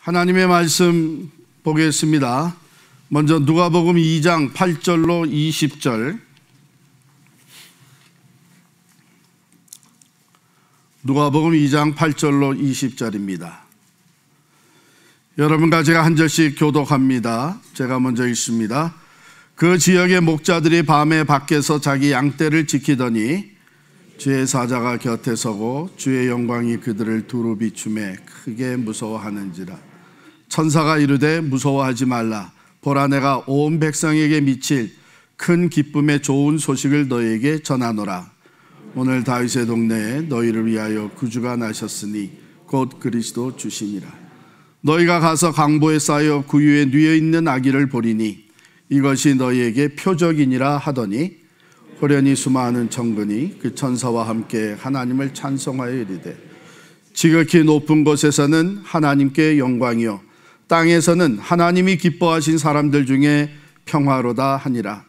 하나님의 말씀 보겠습니다. 먼저 누가복음 2장 8절로 20절. 누가복음 2장 8절로 20절입니다. 여러분과 제가 한 절씩 교독합니다. 제가 먼저 읽습니다. 그 지역의 목자들이 밤에 밖에서 자기 양떼를 지키더니 주의 사자가 곁에 서고 주의 영광이 그들을 두루 비추매 크게 무서워하는지라. 천사가 이르되 무서워하지 말라. 보라, 내가 온 백성에게 미칠 큰 기쁨의 좋은 소식을 너희에게 전하노라. 오늘 다윗의 동네에 너희를 위하여 구주가 나셨으니 곧 그리스도 주시니라. 너희가 가서 강보에 쌓여 구유에 누워 있는 아기를 보리니 이것이 너희에게 표적이니라 하더니 호련히 수많은 천군이 그 천사와 함께 하나님을 찬송하여 이르되 지극히 높은 곳에서는 하나님께 영광이요 땅에서는 하나님이 기뻐하신 사람들 중에 평화로다 하니라.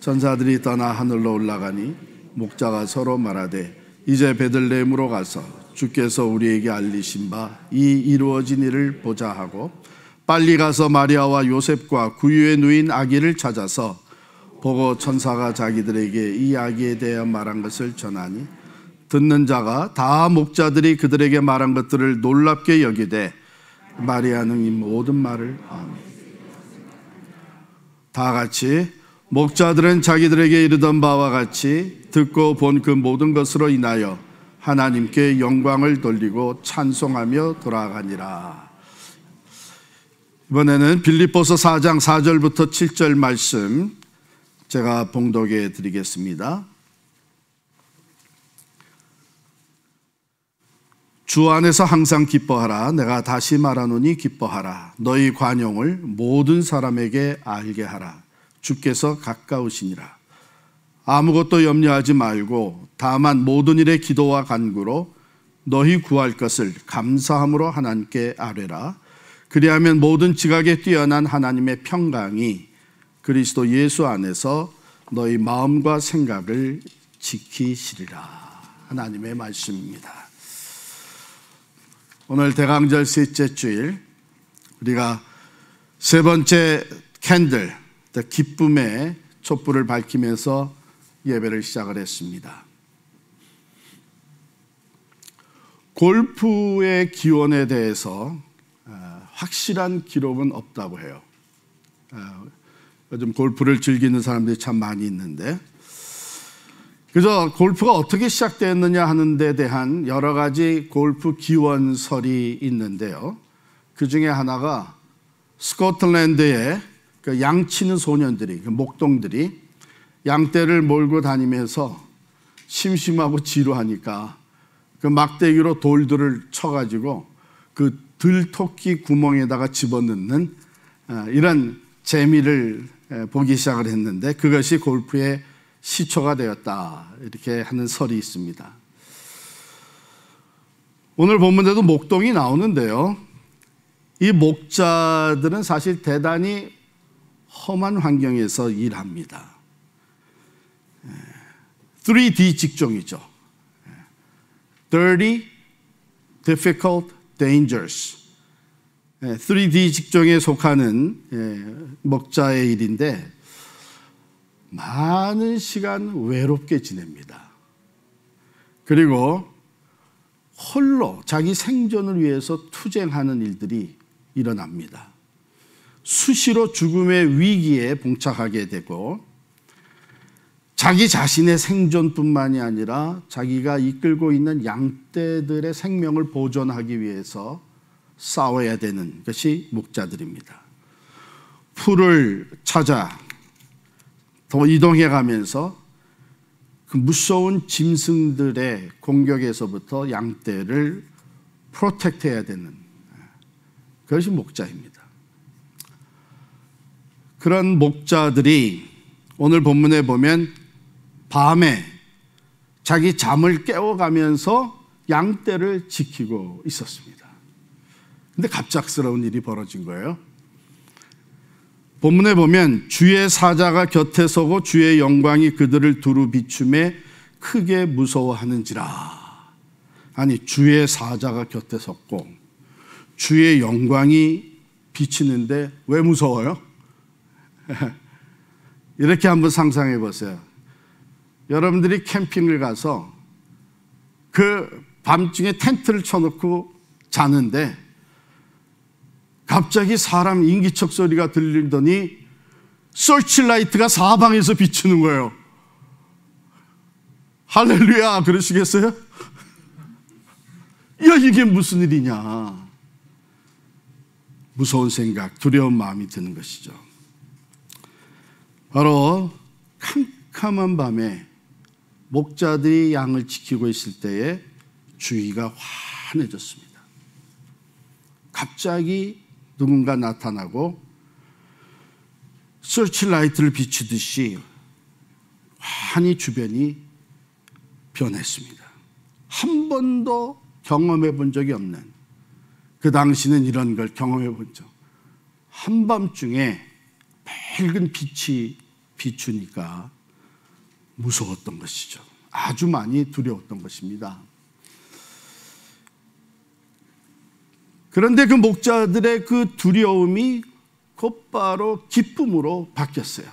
천사들이 떠나 하늘로 올라가니 목자가 서로 말하되 이제 베들레헴으로 가서 주께서 우리에게 알리신 바 이 이루어진 일을 보자 하고 빨리 가서 마리아와 요셉과 구유에 누인 아기를 찾아서 보고 천사가 자기들에게 이 아기에 대하여 말한 것을 전하니 듣는 자가 다 목자들이 그들에게 말한 것들을 놀랍게 여기되 마리아는 이 모든 말을 다 같이 목자들은 자기들에게 이르던 바와 같이 듣고 본 그 모든 것으로 인하여 하나님께 영광을 돌리고 찬송하며 돌아가니라. 이번에는 빌립보서 4장 4절부터 7절 말씀 제가 봉독해 드리겠습니다. 주 안에서 항상 기뻐하라. 내가 다시 말하노니 기뻐하라. 너희 관용을 모든 사람에게 알게 하라. 주께서 가까우시니라. 아무것도 염려하지 말고 다만 모든 일에 기도와 간구로 너희 구할 것을 감사함으로 하나님께 아뢰라. 그리하면 모든 지각에 뛰어난 하나님의 평강이 그리스도 예수 안에서 너희 마음과 생각을 지키시리라. 하나님의 말씀입니다. 오늘 대강절 셋째 주일, 우리가 세 번째 캔들, 기쁨의 촛불을 밝히면서 예배를 시작을 했습니다. 골프의 기원에 대해서 확실한 기록은 없다고 해요. 요즘 골프를 즐기는 사람들이 참 많이 있는데, 그래서 골프가 어떻게 시작되었느냐 하는 데 대한 여러 가지 골프 기원설이 있는데요. 그 중에 하나가 스코틀랜드의 그 양치는 소년들이, 그 목동들이 양떼를 몰고 다니면서 심심하고 지루하니까 그 막대기로 돌들을 쳐가지고 그 들토끼 구멍에다가 집어넣는 이런 재미를 보기 시작을 했는데 그것이 골프의 시초가 되었다, 이렇게 하는 설이 있습니다. 오늘 본문에도 목동이 나오는데요. 이 목자들은 사실 대단히 험한 환경에서 일합니다. 3D 직종이죠. Dirty, difficult, dangerous. 3D 직종에 속하는 목자의 일인데 많은 시간 외롭게 지냅니다. 그리고 홀로 자기 생존을 위해서 투쟁하는 일들이 일어납니다. 수시로 죽음의 위기에 봉착하게 되고 자기 자신의 생존뿐만이 아니라 자기가 이끌고 있는 양떼들의 생명을 보존하기 위해서 싸워야 되는 것이 목자들입니다. 풀을 찾아 더 이동해 가면서 그 무서운 짐승들의 공격에서부터 양떼를 프로텍트해야 되는 그것이 목자입니다. 그런 목자들이 오늘 본문에 보면 밤에 자기 잠을 깨워가면서 양떼를 지키고 있었습니다. 근데 갑작스러운 일이 벌어진 거예요. 본문에 보면 주의 사자가 곁에 서고 주의 영광이 그들을 두루 비추매 크게 무서워하는지라. 아니, 주의 사자가 곁에 섰고 주의 영광이 비치는데 왜 무서워요? 이렇게 한번 상상해 보세요. 여러분들이 캠핑을 가서 그 밤중에 텐트를 쳐놓고 자는데 갑자기 사람 인기척 소리가 들리더니 서치라이트가 사방에서 비추는 거예요. 할렐루야 그러시겠어요? 야, 이게 무슨 일이냐. 무서운 생각, 두려운 마음이 드는 것이죠. 바로 캄캄한 밤에 목자들이 양을 지키고 있을 때에 주위가 환해졌습니다. 갑자기 누군가 나타나고 서치라이트를 비추듯이 환히 주변이 변했습니다. 한 번도 경험해 본 적이 없는, 그 당시는 이런 걸 경험해 본 적, 한밤중에 밝은 빛이 비추니까 무서웠던 것이죠. 아주 많이 두려웠던 것입니다. 그런데 그 목자들의 그 두려움이 곧바로 기쁨으로 바뀌었어요.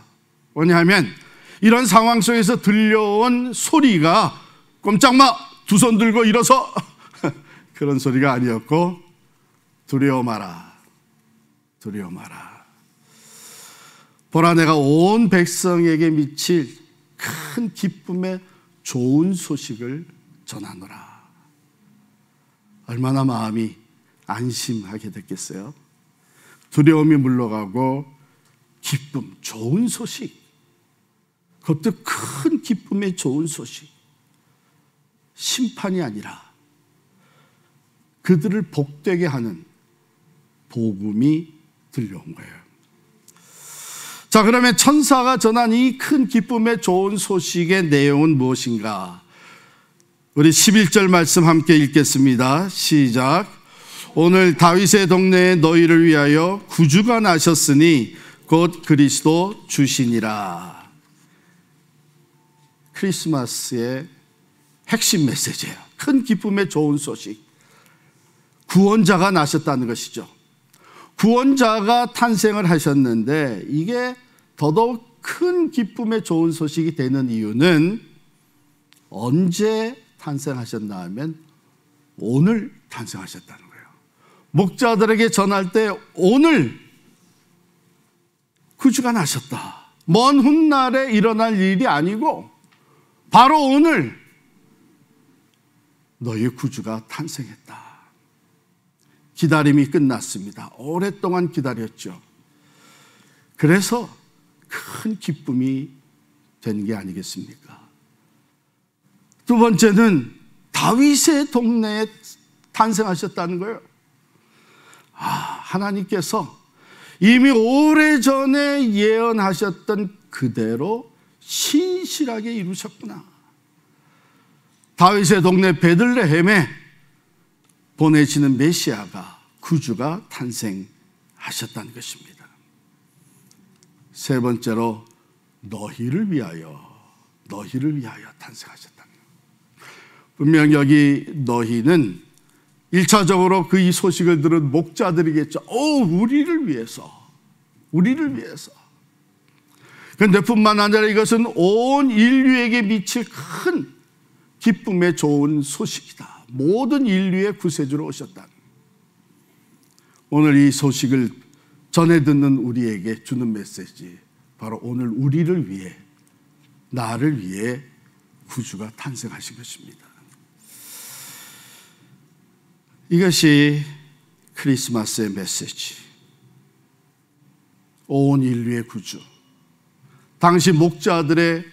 왜냐하면 이런 상황 속에서 들려온 소리가 꼼짝마, 두 손 들고 일어서 그런 소리가 아니었고, 두려워 마라, 두려워 마라. 보라, 내가 온 백성에게 미칠 큰 기쁨의 좋은 소식을 전하노라. 얼마나 마음이 안심하게 됐겠어요. 두려움이 물러가고 기쁨, 좋은 소식, 그것도 큰 기쁨의 좋은 소식, 심판이 아니라 그들을 복되게 하는 복음이 들려온 거예요. 자, 그러면 천사가 전한 이 큰 기쁨의 좋은 소식의 내용은 무엇인가? 우리 11절 말씀 함께 읽겠습니다. 시작. 오늘 다윗의 동네에 너희를 위하여 구주가 나셨으니 곧 그리스도 주시니라. 크리스마스의 핵심 메시지예요. 큰 기쁨의 좋은 소식. 구원자가 나셨다는 것이죠. 구원자가 탄생을 하셨는데 이게 더더욱 큰 기쁨의 좋은 소식이 되는 이유는 언제 탄생하셨나 하면 오늘 탄생하셨다는 거예요. 목자들에게 전할 때 오늘 구주가 나셨다. 먼 훗날에 일어날 일이 아니고 바로 오늘 너희 구주가 탄생했다. 기다림이 끝났습니다. 오랫동안 기다렸죠. 그래서 큰 기쁨이 된 게 아니겠습니까? 두 번째는 다윗의 동네에 탄생하셨다는 거예요. 하나님께서 이미 오래전에 예언하셨던 그대로 신실하게 이루셨구나. 다윗의 동네 베들레헴에 보내시는 메시아가, 구주가 탄생하셨다는 것입니다. 세 번째로 너희를 위하여 탄생하셨다는 것. 분명 여기 너희는 1차적으로 그 이 소식을 들은 목자들이겠죠. 우리를 위해서. 그런데 뿐만 아니라 이것은 온 인류에게 미칠 큰 기쁨의 좋은 소식이다. 모든 인류의 구세주로 오셨다. 오늘 이 소식을 전해 듣는 우리에게 주는 메시지, 바로 오늘 우리를 위해, 나를 위해 구주가 탄생하신 것입니다. 이것이 크리스마스의 메시지. 온 인류의 구주, 당시 목자들의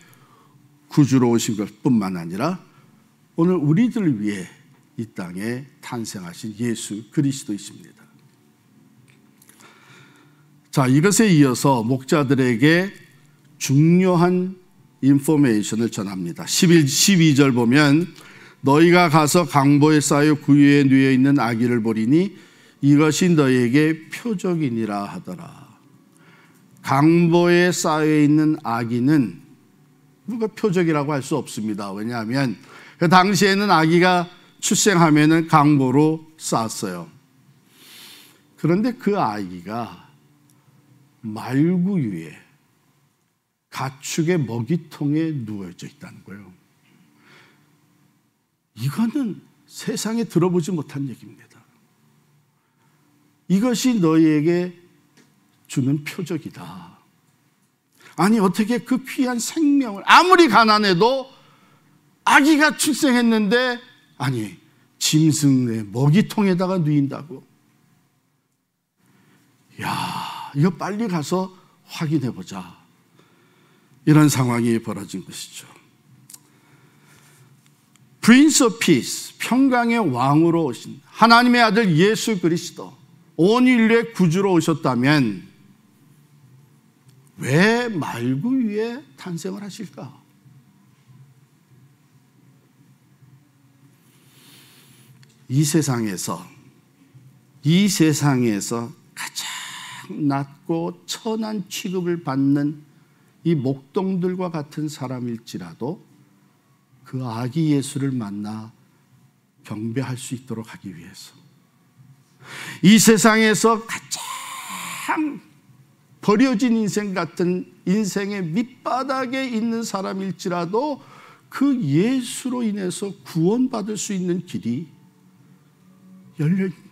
구주로 오신 것뿐만 아니라 오늘 우리들을 위해 이 땅에 탄생하신 예수 그리스도이십니다. 자, 이것에 이어서 목자들에게 중요한 인포메이션을 전합니다. 12절 보면 너희가 가서 강보에 쌓여 구유에 누워 있는 아기를 보리니 이것이 너희에게 표적이니라 하더라. 강보에 쌓여 있는 아기는 누가 표적이라고 할 수 없습니다. 왜냐하면 그 당시에는 아기가 출생하면은 강보로 쌓았어요. 그런데 그 아기가 말구 위에 가축의 먹이통에 누워져 있다는 거예요. 이거는 세상에 들어보지 못한 얘기입니다. 이것이 너희에게 주는 표적이다. 아니, 어떻게 그 귀한 생명을, 아무리 가난해도 아기가 출생했는데, 아니, 짐승의 먹이통에다가 누인다고. 야, 이거 빨리 가서 확인해 보자. 이런 상황이 벌어진 것이죠. Prince of Peace, 평강의 왕으로 오신 하나님의 아들 예수 그리스도, 온 인류의 구주로 오셨다면 왜 말구 위에 탄생을 하실까? 이 세상에서 가장 낮고 천한 취급을 받는 이 목동들과 같은 사람일지라도 그 아기 예수를 만나 경배할 수 있도록 하기 위해서, 이 세상에서 가장 버려진 인생 같은 인생의 밑바닥에 있는 사람일지라도 그 예수로 인해서 구원받을 수 있는 길이 열려있는 거예요.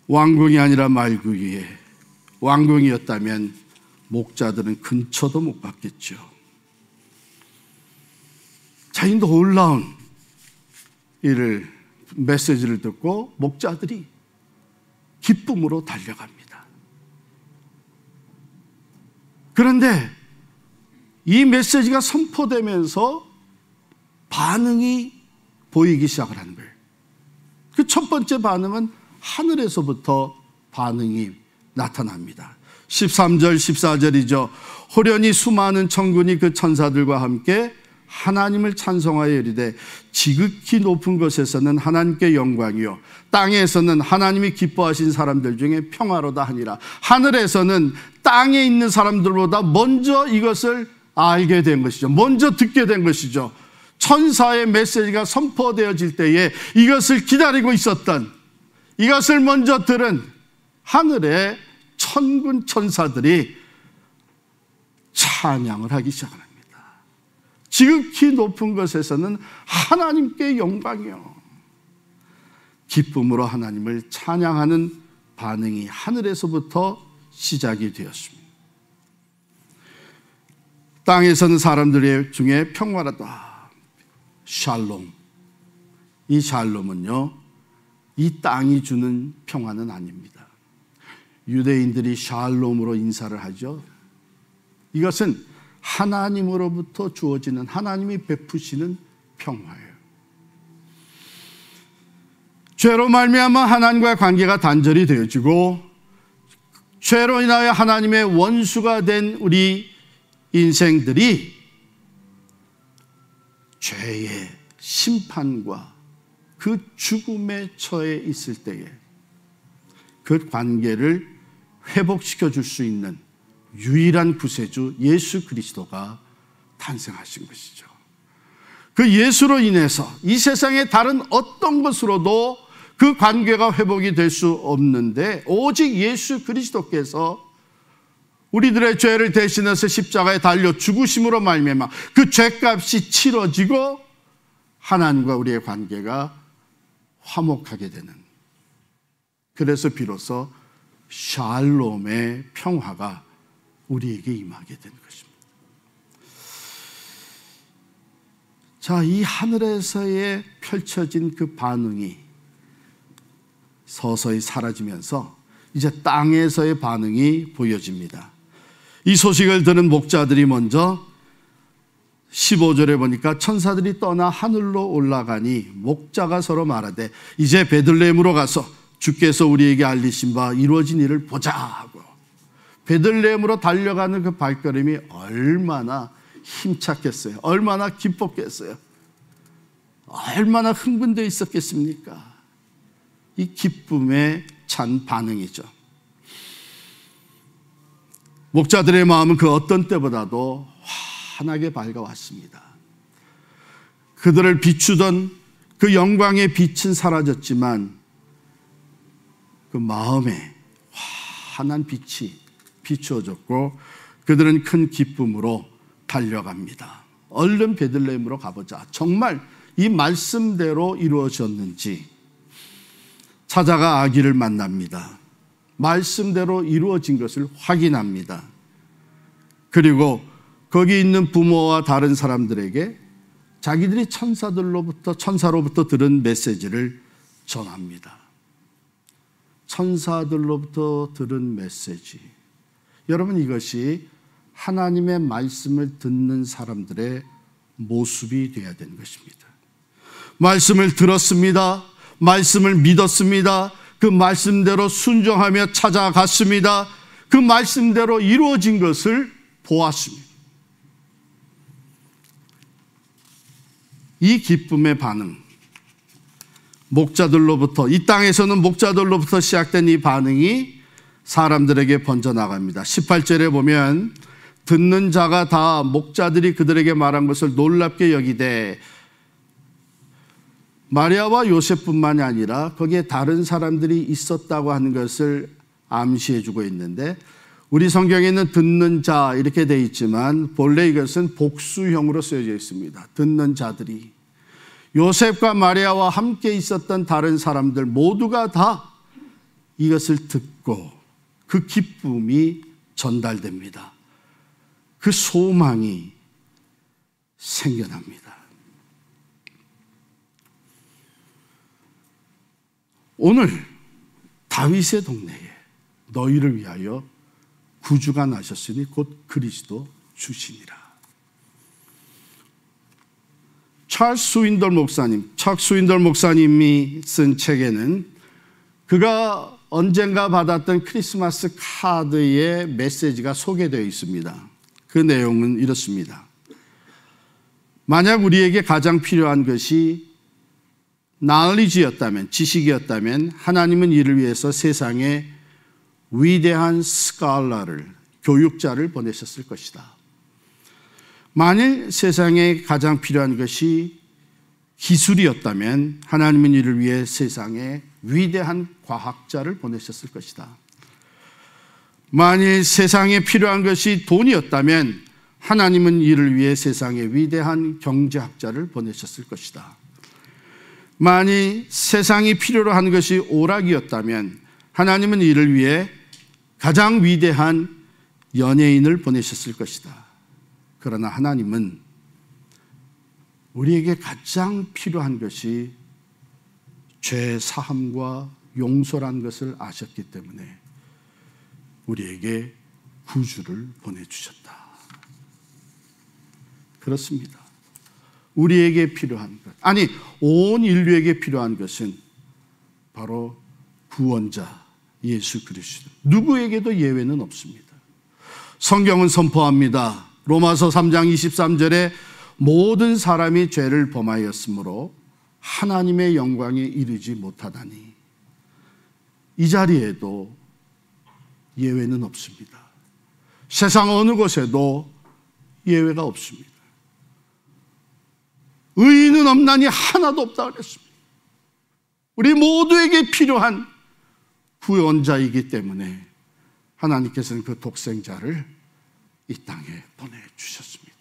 왕궁이 아니라 말구 위에, 왕궁이었다면 목자들은 근처도 못 갔겠죠. 자, 이 놀라운 메시지를 듣고 목자들이 기쁨으로 달려갑니다. 그런데 이 메시지가 선포되면서 반응이 보이기 시작을 하는 거예요. 그 첫 번째 반응은 하늘에서부터 반응이 나타납니다. 13절 14절이죠. 호련히 수많은 천군이 그 천사들과 함께 하나님을 찬송하여 이르되 지극히 높은 곳에서는 하나님께 영광이요 땅에서는 하나님이 기뻐하신 사람들 중에 평화로다 하니라. 하늘에서는 땅에 있는 사람들보다 먼저 이것을 알게 된 것이죠. 먼저 듣게 된 것이죠. 천사의 메시지가 선포되어질 때에 이것을 기다리고 있었던, 이것을 먼저 들은 하늘의 천군 천사들이 찬양을 하기 시작합니다. 지극히 높은 것에서는 하나님께 영광이요, 기쁨으로 하나님을 찬양하는 반응이 하늘에서부터 시작이 되었습니다. 땅에서는 사람들 중에 평화로다, 샬롬. 이 샬롬은요, 이 땅이 주는 평화는 아닙니다. 유대인들이 샬롬으로 인사를 하죠. 이것은 하나님으로부터 주어지는, 하나님이 베푸시는 평화예요. 죄로 말미암아 하나님과의 관계가 단절이 되어지고 죄로 인하여 하나님의 원수가 된 우리 인생들이 죄의 심판과 그 죽음에 처해 있을 때에 그 관계를 회복시켜 줄 수 있는 유일한 구세주 예수 그리스도가 탄생하신 것이죠. 그 예수로 인해서 이 세상의 다른 어떤 것으로도 그 관계가 회복이 될 수 없는데, 오직 예수 그리스도께서 우리들의 죄를 대신해서 십자가에 달려 죽으심으로 말미암아 그 죄값이 치러지고 하나님과 우리의 관계가 화목하게 되는, 그래서 비로소 샬롬의 평화가 우리에게 임하게 된 것입니다. 자, 이 하늘에서의 펼쳐진 그 반응이 서서히 사라지면서 이제 땅에서의 반응이 보여집니다. 이 소식을 들은 목자들이 먼저 15절에 보니까 천사들이 떠나 하늘로 올라가니 목자가 서로 말하되 이제 베들레헴으로 가서 주께서 우리에게 알리신 바 이루어진 일을 보자 하고, 베들레헴으로 달려가는 그 발걸음이 얼마나 힘찼겠어요. 얼마나 기뻤겠어요. 얼마나 흥분되어 있었겠습니까? 이 기쁨에 찬 반응이죠. 목자들의 마음은 그 어떤 때보다도 환하게 밝아왔습니다. 그들을 비추던 그 영광의 빛은 사라졌지만 그 마음에 환한 빛이 비추어졌고 그들은 큰 기쁨으로 달려갑니다. 얼른 베들레헴으로 가보자. 정말 이 말씀대로 이루어졌는지 찾아가 아기를 만납니다. 말씀대로 이루어진 것을 확인합니다. 그리고 거기 있는 부모와 다른 사람들에게 자기들이 천사로부터 들은 메시지를 전합니다. 천사들로부터 들은 메시지. 여러분, 이것이 하나님의 말씀을 듣는 사람들의 모습이 되어야 되는 것입니다. 말씀을 들었습니다. 말씀을 믿었습니다. 그 말씀대로 순종하며 찾아갔습니다. 그 말씀대로 이루어진 것을 보았습니다. 이 기쁨의 반응, 목자들로부터, 이 땅에서는 목자들로부터 시작된 이 반응이 사람들에게 번져나갑니다. 18절에 보면 듣는 자가 다 목자들이 그들에게 말한 것을 놀랍게 여기되, 마리아와 요셉뿐만이 아니라 거기에 다른 사람들이 있었다고 하는 것을 암시해 주고 있는데, 우리 성경에는 듣는 자 이렇게 되어 있지만 본래 이것은 복수형으로 쓰여져 있습니다. 듣는 자들이, 요셉과 마리아와 함께 있었던 다른 사람들 모두가 다 이것을 듣고 그 기쁨이 전달됩니다. 그 소망이 생겨납니다. 오늘 다윗의 동네에 너희를 위하여 구주가 나셨으니 곧 그리스도 주시니라. 찰스 스윈덜 목사님이 쓴 책에는 그가 언젠가 받았던 크리스마스 카드의 메시지가 소개되어 있습니다. 그 내용은 이렇습니다. 만약 우리에게 가장 필요한 것이 knowledge였다면, 지식이었다면 하나님은 이를 위해서 세상에 위대한 스칼라를, 교육자를 보내셨을 것이다. 만일 세상에 가장 필요한 것이 기술이었다면 하나님은 이를 위해 세상에 위대한 과학자를 보내셨을 것이다. 만일 세상에 필요한 것이 돈이었다면 하나님은 이를 위해 세상에 위대한 경제학자를 보내셨을 것이다. 만일 세상이 필요로 하는 것이 오락이었다면 하나님은 이를 위해 가장 위대한 연예인을 보내셨을 것이다. 그러나 하나님은 우리에게 가장 필요한 것이 죄 사함과 용서란 것을 아셨기 때문에 우리에게 구주를 보내주셨다. 그렇습니다. 우리에게 필요한 것, 아니 온 인류에게 필요한 것은 바로 구원자 예수 그리스도. 누구에게도 예외는 없습니다. 성경은 선포합니다. 로마서 3장 23절에 모든 사람이 죄를 범하였으므로 하나님의 영광에 이르지 못하다니. 이 자리에도 예외는 없습니다. 세상 어느 곳에도 예외가 없습니다. 의인은 없나니 하나도 없다 그랬습니다. 우리 모두에게 필요한 구원자이기 때문에 하나님께서는 그 독생자를 이 땅에 보내주셨습니다.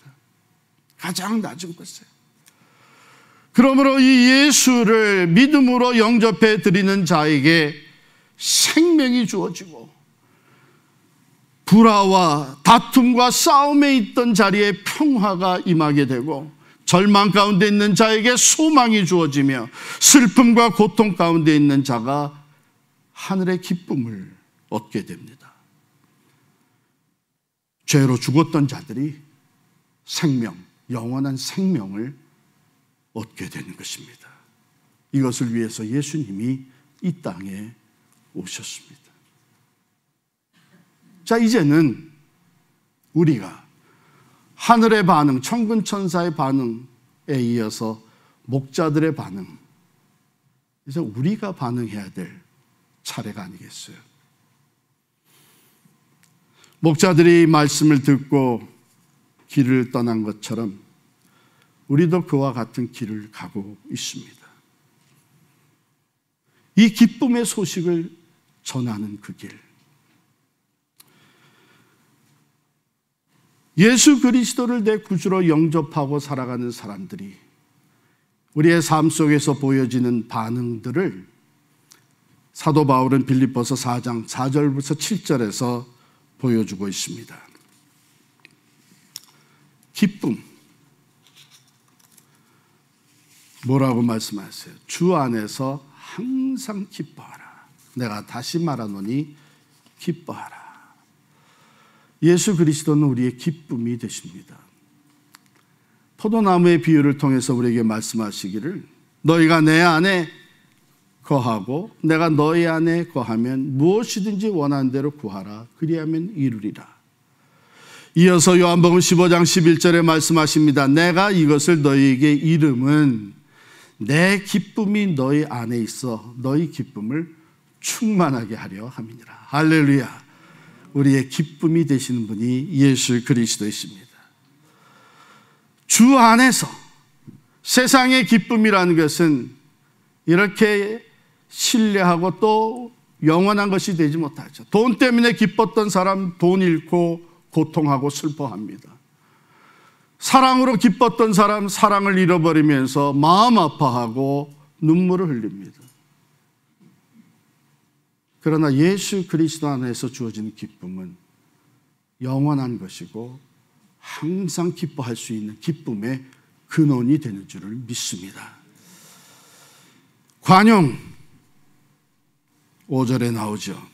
가장 낮은 곳에. 그러므로 이 예수를 믿음으로 영접해 드리는 자에게 생명이 주어지고 불화와 다툼과 싸움에 있던 자리에 평화가 임하게 되고 절망 가운데 있는 자에게 소망이 주어지며 슬픔과 고통 가운데 있는 자가 하늘의 기쁨을 얻게 됩니다. 죄로 죽었던 자들이 생명, 영원한 생명을 얻게 되는 것입니다. 이것을 위해서 예수님이 이 땅에 오셨습니다. 자, 이제는 우리가 하늘의 반응, 천군 천사의 반응에 이어서 목자들의 반응, 이제 우리가 반응해야 될 차례가 아니겠어요? 목자들이 말씀을 듣고 길을 떠난 것처럼 우리도 그와 같은 길을 가고 있습니다. 이 기쁨의 소식을 전하는 그 길. 예수 그리스도를 내 구주로 영접하고 살아가는 사람들이 우리의 삶 속에서 보여지는 반응들을 사도 바울은 빌립보서 4장 4절부터 7절에서 보여주고 있습니다. 기쁨. 뭐라고 말씀하세요? 주 안에서 항상 기뻐하라. 내가 다시 말하노니 기뻐하라. 예수 그리스도는 우리의 기쁨이 되십니다. 포도나무의 비유를 통해서 우리에게 말씀하시기를 너희가 내 안에 거하고 내가 너희 안에 거하면 무엇이든지 원하는 대로 구하라. 그리하면 이루리라. 이어서 요한복음 15장 11절에 말씀하십니다. 내가 이것을 너희에게 이름은 내 기쁨이 너희 안에 있어 너희 기쁨을 충만하게 하려 함이니라. 할렐루야. 우리의 기쁨이 되시는 분이 예수 그리스도이십니다. 주 안에서 세상의 기쁨이라는 것은 이렇게 신뢰하고 또 영원한 것이 되지 못하죠. 돈 때문에 기뻤던 사람 돈 잃고 고통하고 슬퍼합니다. 사랑으로 기뻤던 사람 사랑을 잃어버리면서 마음 아파하고 눈물을 흘립니다. 그러나 예수 그리스도 안에서 주어진 기쁨은 영원한 것이고 항상 기뻐할 수 있는 기쁨의 근원이 되는 줄을 믿습니다. 관용 5절에 나오죠.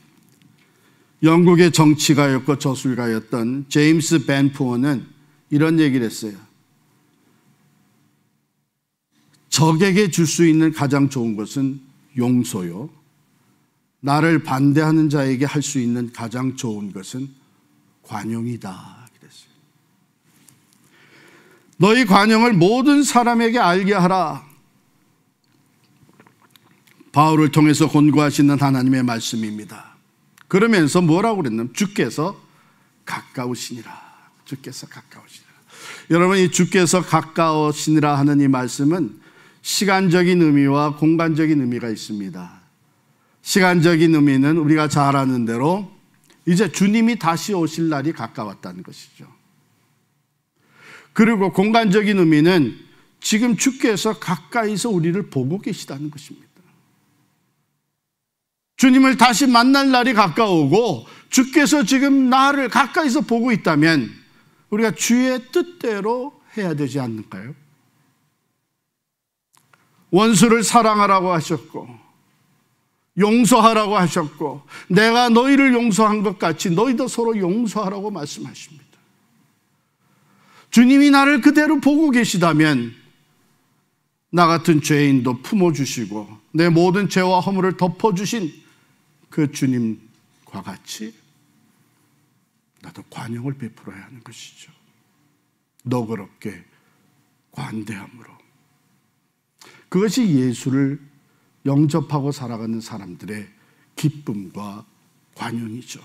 영국의 정치가였고 저술가였던 제임스 벤푸어는 이런 얘기를 했어요. 적에게 줄 수 있는 가장 좋은 것은 용서요. 나를 반대하는 자에게 할 수 있는 가장 좋은 것은 관용이다. 그랬어요. 너희 관용을 모든 사람에게 알게 하라. 바울을 통해서 권고하시는 하나님의 말씀입니다. 그러면서 뭐라고 그랬냐면 주께서 가까우시니라. 주께서 가까우시니라. 여러분, 이 주께서 가까우시니라 하는 이 말씀은 시간적인 의미와 공간적인 의미가 있습니다. 시간적인 의미는 우리가 잘 아는 대로 이제 주님이 다시 오실 날이 가까웠다는 것이죠. 그리고 공간적인 의미는 지금 주께서 가까이서 우리를 보고 계시다는 것입니다. 주님을 다시 만날 날이 가까우고 주께서 지금 나를 가까이서 보고 있다면 우리가 주의 뜻대로 해야 되지 않을까요? 원수를 사랑하라고 하셨고 용서하라고 하셨고 내가 너희를 용서한 것 같이 너희도 서로 용서하라고 말씀하십니다. 주님이 나를 그대로 보고 계시다면 나 같은 죄인도 품어주시고 내 모든 죄와 허물을 덮어주신 그 주님과 같이 나도 관용을 베풀어야 하는 것이죠. 너그럽게 관대함으로. 그것이 예수를 영접하고 살아가는 사람들의 기쁨과 관용이죠.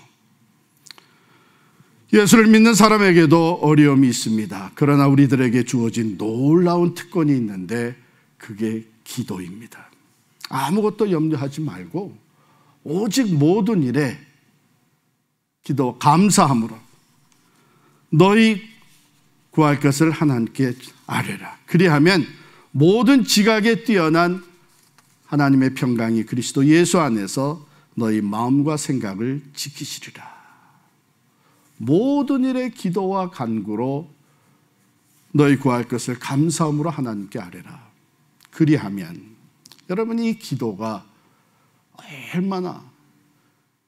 예수를 믿는 사람에게도 어려움이 있습니다. 그러나 우리들에게 주어진 놀라운 특권이 있는데 그게 기도입니다. 아무것도 염려하지 말고 오직 모든 일에 기도 감사함으로 너희 구할 것을 하나님께 아뢰라. 그리하면 모든 지각에 뛰어난 하나님의 평강이 그리스도 예수 안에서 너희 마음과 생각을 지키시리라. 모든 일에 기도와 간구로 너희 구할 것을 감사함으로 하나님께 아뢰라. 그리하면 여러분 이 기도가 얼마나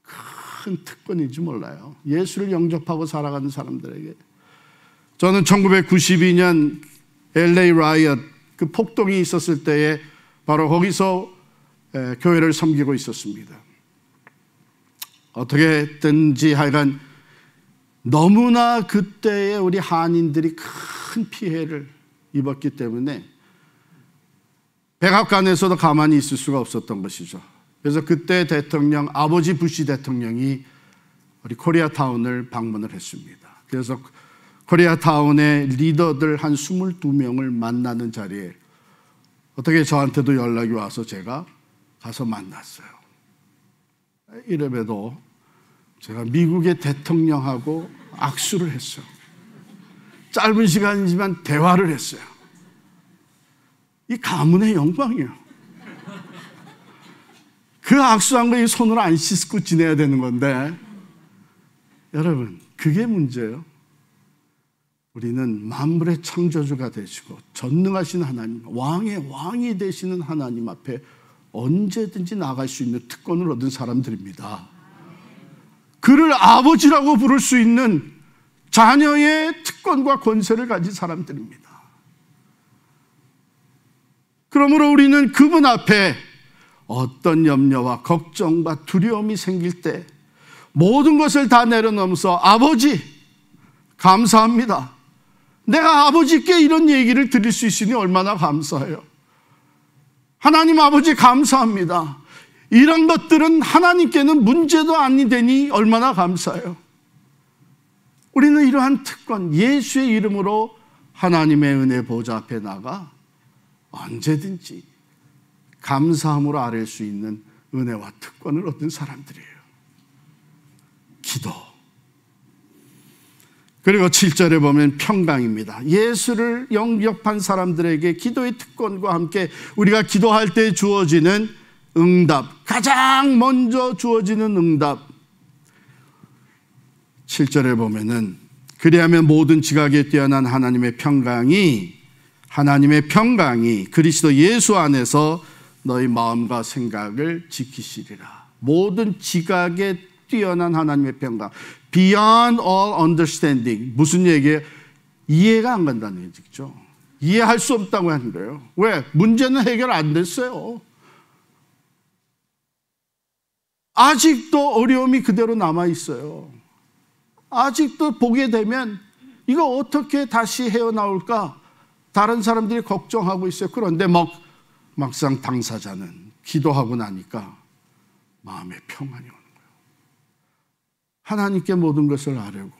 큰 특권인지 몰라요. 예수를 영접하고 살아가는 사람들에게. 저는 1992년 LA 라이엇 그 폭동이 있었을 때에 바로 거기서 교회를 섬기고 있었습니다. 어떻게든지 하여간 너무나 그때에 우리 한인들이 큰 피해를 입었기 때문에 백악관에서도 가만히 있을 수가 없었던 것이죠. 그래서 그때 대통령, 아버지 부시 대통령이 우리 코리아타운을 방문을 했습니다. 그래서 코리아타운의 리더들 한 22명을 만나는 자리에 어떻게 저한테도 연락이 와서 제가 가서 만났어요. 이래봬도 제가 미국의 대통령하고 악수를 했어요. 짧은 시간이지만 대화를 했어요. 이 가문의 영광이에요. 그 악수한 거 이 손으로 안 씻고 지내야 되는 건데, 여러분, 그게 문제예요. 우리는 만물의 창조주가 되시고 전능하신 하나님, 왕의 왕이 되시는 하나님 앞에 언제든지 나갈 수 있는 특권을 얻은 사람들입니다. 그를 아버지라고 부를 수 있는 자녀의 특권과 권세를 가진 사람들입니다. 그러므로 우리는 그분 앞에 어떤 염려와 걱정과 두려움이 생길 때 모든 것을 다 내려놓으면서 아버지 감사합니다. 내가 아버지께 이런 얘기를 드릴 수 있으니 얼마나 감사해요. 하나님 아버지 감사합니다. 이런 것들은 하나님께는 문제도 아니되니 얼마나 감사해요. 우리는 이러한 특권, 예수의 이름으로 하나님의 은혜 보좌 앞에 나가 언제든지 감사함으로 아뢰 수 있는 은혜와 특권을 얻은 사람들이에요. 기도. 그리고 7절에 보면 평강입니다. 예수를 영접한 사람들에게 기도의 특권과 함께 우리가 기도할 때 주어지는 응답, 가장 먼저 주어지는 응답. 7절에 보면은 그리하면 모든 지각에 뛰어난 하나님의 평강이 그리스도 예수 안에서 너희 마음과 생각을 지키시리라. 모든 지각에 뛰어난 하나님의 평강. Beyond all understanding. 무슨 얘기예요? 이해가 안 간다는 얘기죠. 이해할 수 없다고 하는 거예요. 왜? 문제는 해결 안 됐어요. 아직도 어려움이 그대로 남아 있어요. 아직도 보게 되면 이거 어떻게 다시 헤어나올까? 다른 사람들이 걱정하고 있어요. 그런데 막상 당사자는 기도하고 나니까 마음에 평안이 오는 거예요. 하나님께 모든 것을 아뢰고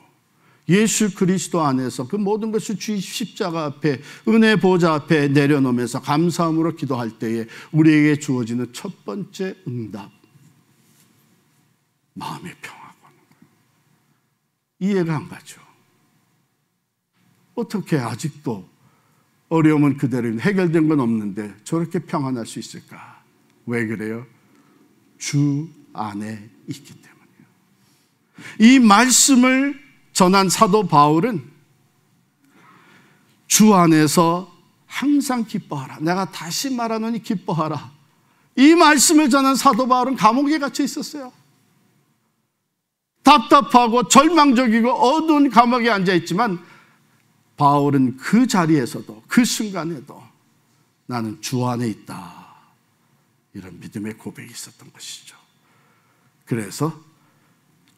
예수 그리스도 안에서 그 모든 것을 주의 십자가 앞에 은혜 보좌 앞에 내려놓으면서 감사함으로 기도할 때에 우리에게 주어지는 첫 번째 응답, 마음의 평화가 오는 거예요. 이해가 안 가죠. 어떻게 아직도 어려움은 그대로 해결된 건 없는데 저렇게 평안할 수 있을까? 왜 그래요? 주 안에 있기 때문이에요. 이 말씀을 전한 사도 바울은 주 안에서 항상 기뻐하라. 내가 다시 말하노니 기뻐하라. 이 말씀을 전한 사도 바울은 감옥에 갇혀 있었어요. 답답하고 절망적이고 어두운 감옥에 앉아 있지만 바울은 그 자리에서도 그 순간에도 나는 주 안에 있다. 이런 믿음의 고백이 있었던 것이죠. 그래서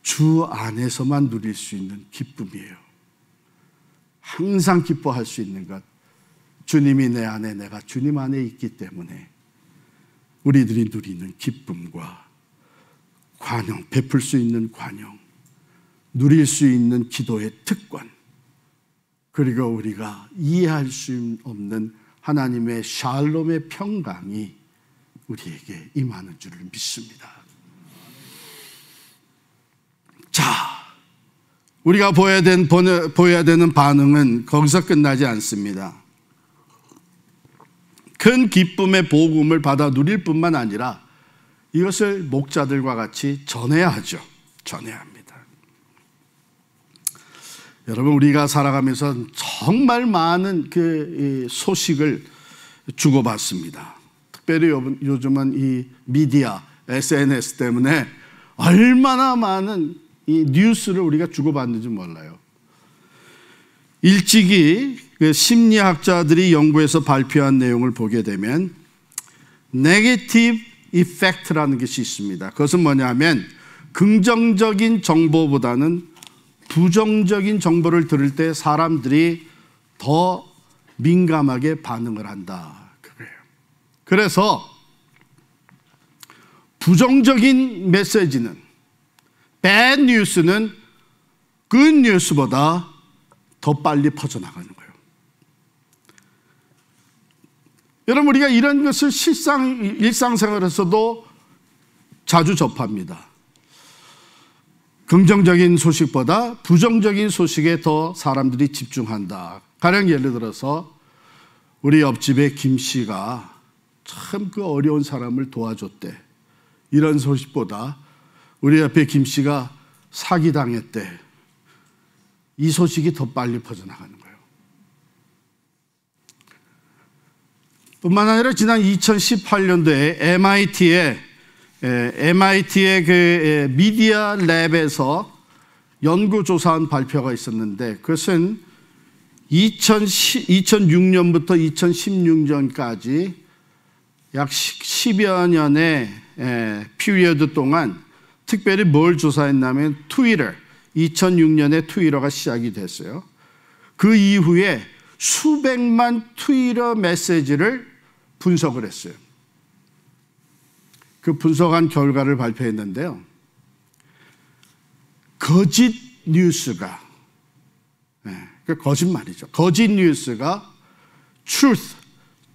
주 안에서만 누릴 수 있는 기쁨이에요. 항상 기뻐할 수 있는 것. 주님이 내 안에 내가 주님 안에 있기 때문에 우리들이 누리는 기쁨과 관용, 베풀 수 있는 관용, 누릴 수 있는 기도의 특권, 그리고 우리가 이해할 수 없는 하나님의 샬롬의 평강이 우리에게 임하는 줄을 믿습니다. 자, 우리가 보여야 되는 반응은 거기서 끝나지 않습니다. 큰 기쁨의 복음을 받아 누릴 뿐만 아니라 이것을 목자들과 같이 전해야 하죠. 전해야 합니다. 여러분, 우리가 살아가면서 정말 많은 그 소식을 주고받습니다. 특별히 요즘은 이 미디어, SNS 때문에 얼마나 많은 이 뉴스를 우리가 주고받는지 몰라요. 일찍이 그 심리학자들이 연구해서 발표한 내용을 보게 되면 네거티브 이펙트라는 것이 있습니다. 그것은 뭐냐면 긍정적인 정보보다는 부정적인 정보를 들을 때 사람들이 더 민감하게 반응을 한다. 그거예요. 그래서 부정적인 메시지는, bad news는 good news보다 더 빨리 퍼져나가는 거예요. 여러분, 우리가 이런 것을 일상생활에서도 자주 접합니다. 긍정적인 소식보다 부정적인 소식에 더 사람들이 집중한다. 가령 예를 들어서 우리 옆집에 김 씨가 참 그 어려운 사람을 도와줬대. 이런 소식보다 우리 옆에 김 씨가 사기당했대. 이 소식이 더 빨리 퍼져나가는 거예요. 뿐만 아니라 지난 2018년도에 MIT의 그 미디어 랩에서 연구조사한 발표가 있었는데, 그것은 2006년부터 2016년까지 약 10여 년의 피리어드 동안 특별히 뭘 조사했냐면 트위터, 2006년에 트위터가 시작이 됐어요. 그 이후에 수백만 트위터 메시지를 분석을 했어요. 그 분석한 결과를 발표했는데요. 거짓 뉴스가, 거짓말이죠. 거짓 뉴스가 truth,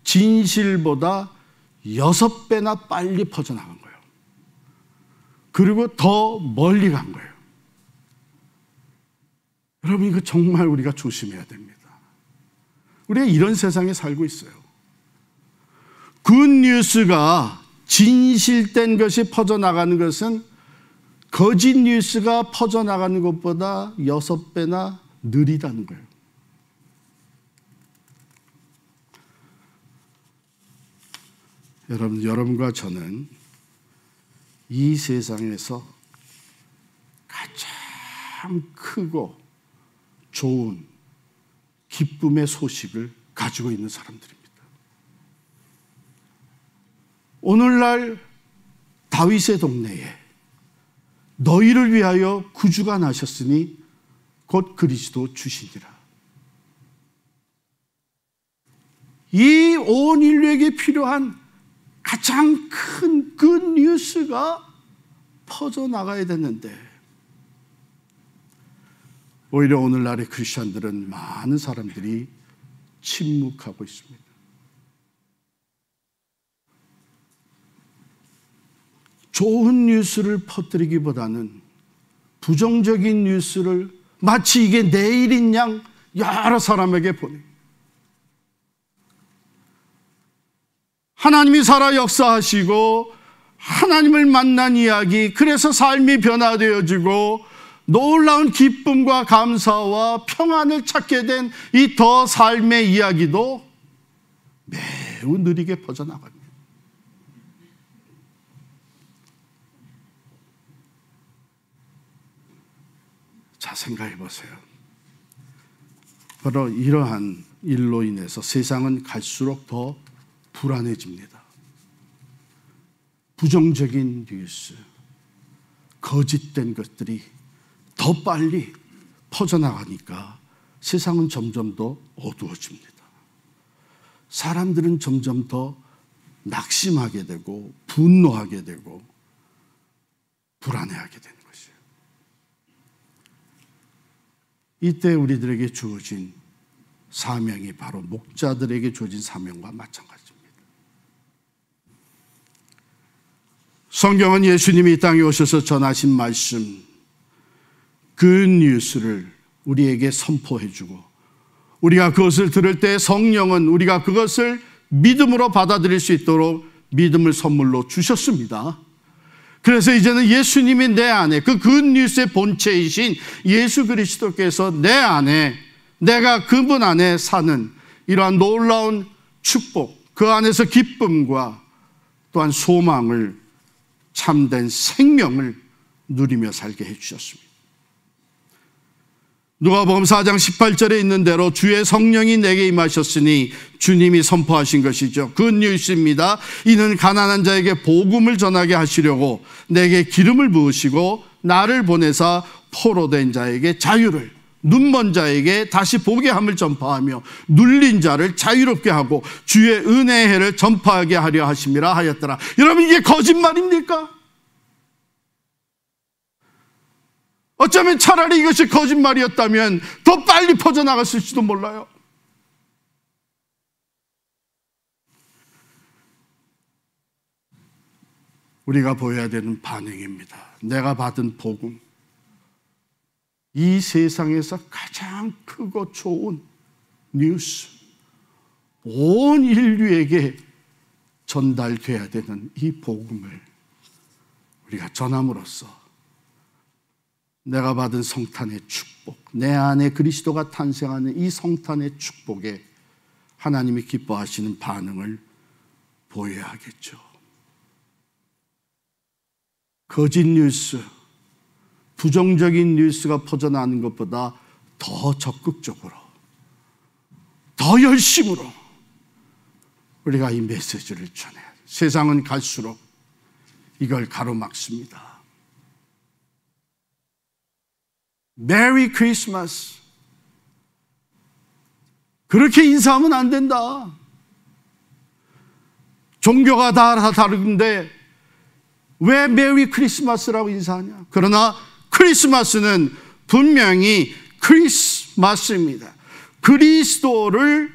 진실보다 6배나 빨리 퍼져나간 거예요. 그리고 더 멀리 간 거예요. 여러분, 이거 정말 우리가 조심해야 됩니다. 우리가 이런 세상에 살고 있어요. 굿뉴스가 진실된 것이 퍼져나가는 것은 거짓 뉴스가 퍼져나가는 것보다 6배나 느리다는 거예요. 여러분과 저는 이 세상에서 가장 크고 좋은 기쁨의 소식을 가지고 있는 사람들입니다. 오늘날 다윗의 동네에 너희를 위하여 구주가 나셨으니 곧 그리스도 주시니라. 이 온 인류에게 필요한 가장 큰 그 뉴스가 퍼져나가야 되는데, 오히려 오늘날의 크리스천들은 많은 사람들이 침묵하고 있습니다. 좋은 뉴스를 퍼뜨리기보다는 부정적인 뉴스를 마치 이게 내일인 양 여러 사람에게 보내. 하나님이 살아 역사하시고 하나님을 만난 이야기, 그래서 삶이 변화되어지고 놀라운 기쁨과 감사와 평안을 찾게 된 이 더 삶의 이야기도 매우 느리게 퍼져나갑니다. 자, 생각해 보세요. 바로 이러한 일로 인해서 세상은 갈수록 더 불안해집니다. 부정적인 뉴스, 거짓된 것들이 더 빨리 퍼져나가니까 세상은 점점 더 어두워집니다. 사람들은 점점 더 낙심하게 되고 분노하게 되고 불안해하게 되는 것이에요. 이때 우리들에게 주어진 사명이 바로 목자들에게 주어진 사명과 마찬가지입니다. 성경은 예수님이 이 땅에 오셔서 전하신 말씀, 그 뉴스를 우리에게 선포해주고, 우리가 그것을 들을 때 성령은 우리가 그것을 믿음으로 받아들일 수 있도록 믿음을 선물로 주셨습니다. 그래서 이제는 예수님이 내 안에, 그 굿뉴스의 본체이신 예수 그리스도께서 내 안에, 내가 그분 안에 사는 이러한 놀라운 축복, 그 안에서 기쁨과 또한 소망을, 참된 생명을 누리며 살게 해주셨습니다. 누가복음 4장 18절에 있는 대로 주의 성령이 내게 임하셨으니, 주님이 선포하신 것이죠. 굿뉴스입니다. 이는 가난한 자에게 복음을 전하게 하시려고 내게 기름을 부으시고 나를 보내사 포로된 자에게 자유를, 눈먼 자에게 다시 보게 함을 전파하며 눌린 자를 자유롭게 하고 주의 은혜의 해를 전파하게 하려 하심이라 하였더라. 여러분, 이게 거짓말입니까? 어쩌면 차라리 이것이 거짓말이었다면 더 빨리 퍼져나갔을지도 몰라요. 우리가 보여야 되는 반응입니다. 내가 받은 복음, 이 세상에서 가장 크고 좋은 뉴스, 온 인류에게 전달돼야 되는 이 복음을 우리가 전함으로써 내가 받은 성탄의 축복, 내 안에 그리스도가 탄생하는 이 성탄의 축복에 하나님이 기뻐하시는 반응을 보여야 하겠죠. 거짓 뉴스, 부정적인 뉴스가 퍼져나가는 것보다 더 적극적으로, 더 열심으로 우리가 이 메시지를 전해야 돼요. 세상은 갈수록 이걸 가로막습니다. 메리 크리스마스. 그렇게 인사하면 안 된다. 종교가 다 다른데 왜 메리 크리스마스라고 인사하냐? 그러나 크리스마스는 분명히 크리스마스입니다. 그리스도를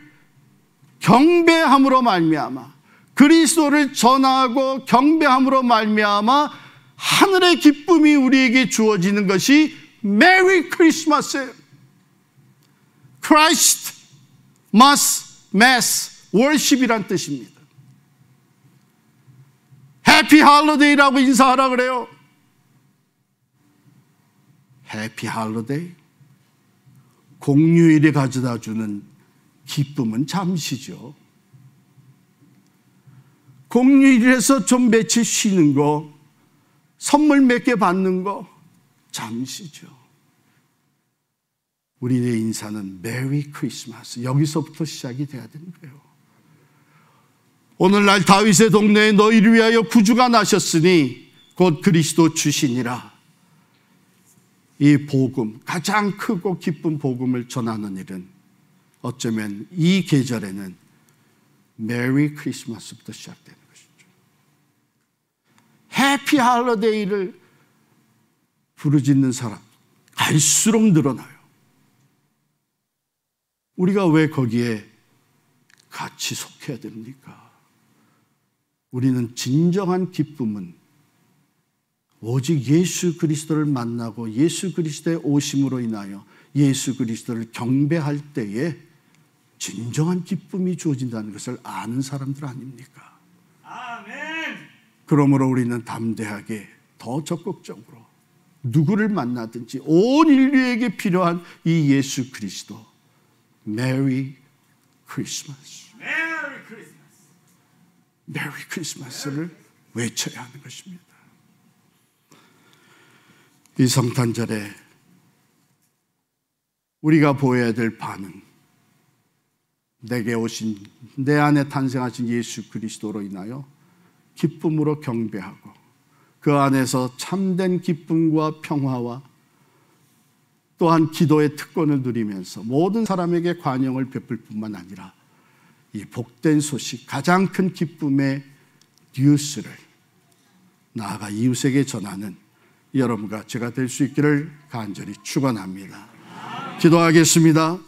경배함으로 말미암아, 그리스도를 전하고 경배함으로 말미암아 하늘의 기쁨이 우리에게 주어지는 것이 메리 크리스마스예요. Christ must mass worship이란 뜻입니다. 해피 할로데이라고 인사하라 그래요. 해피 할로데이, 공휴일에 가져다 주는 기쁨은 잠시죠. 공휴일에서 좀 며칠 쉬는 거, 선물 몇 개 받는 거 잠시죠. 우리의 인사는 메리 크리스마스, 여기서부터 시작이 돼야 되는 거예요. 오늘날 다윗의 동네에 너희를 위하여 구주가 나셨으니 곧 그리스도 주시니라. 이 복음, 가장 크고 기쁜 복음을 전하는 일은 어쩌면 이 계절에는 메리 크리스마스부터 시작되는 것이죠. 해피 할로데이를 부르짖는 사람 갈수록 늘어나요. 우리가 왜 거기에 같이 속해야 됩니까? 우리는 진정한 기쁨은 오직 예수 그리스도를 만나고 예수 그리스도의 오심으로 인하여 예수 그리스도를 경배할 때에 진정한 기쁨이 주어진다는 것을 아는 사람들 아닙니까? 아멘. 그러므로 우리는 담대하게 더 적극적으로 누구를 만나든지 온 인류에게 필요한 이 예수 그리스도, 메리 크리스마스, 메리 크리스마스를 외쳐야 하는 것입니다. 이 성탄절에 우리가 보여야 될 반응, 내게 오신, 내 안에 탄생하신 예수 그리스도로 인하여 기쁨으로 경배하고 그 안에서 참된 기쁨과 평화와 또한 기도의 특권을 누리면서 모든 사람에게 관용을 베풀 뿐만 아니라 이 복된 소식, 가장 큰 기쁨의 뉴스를 나아가 이웃에게 전하는 여러분과 제가 될 수 있기를 간절히 축원합니다. 기도하겠습니다.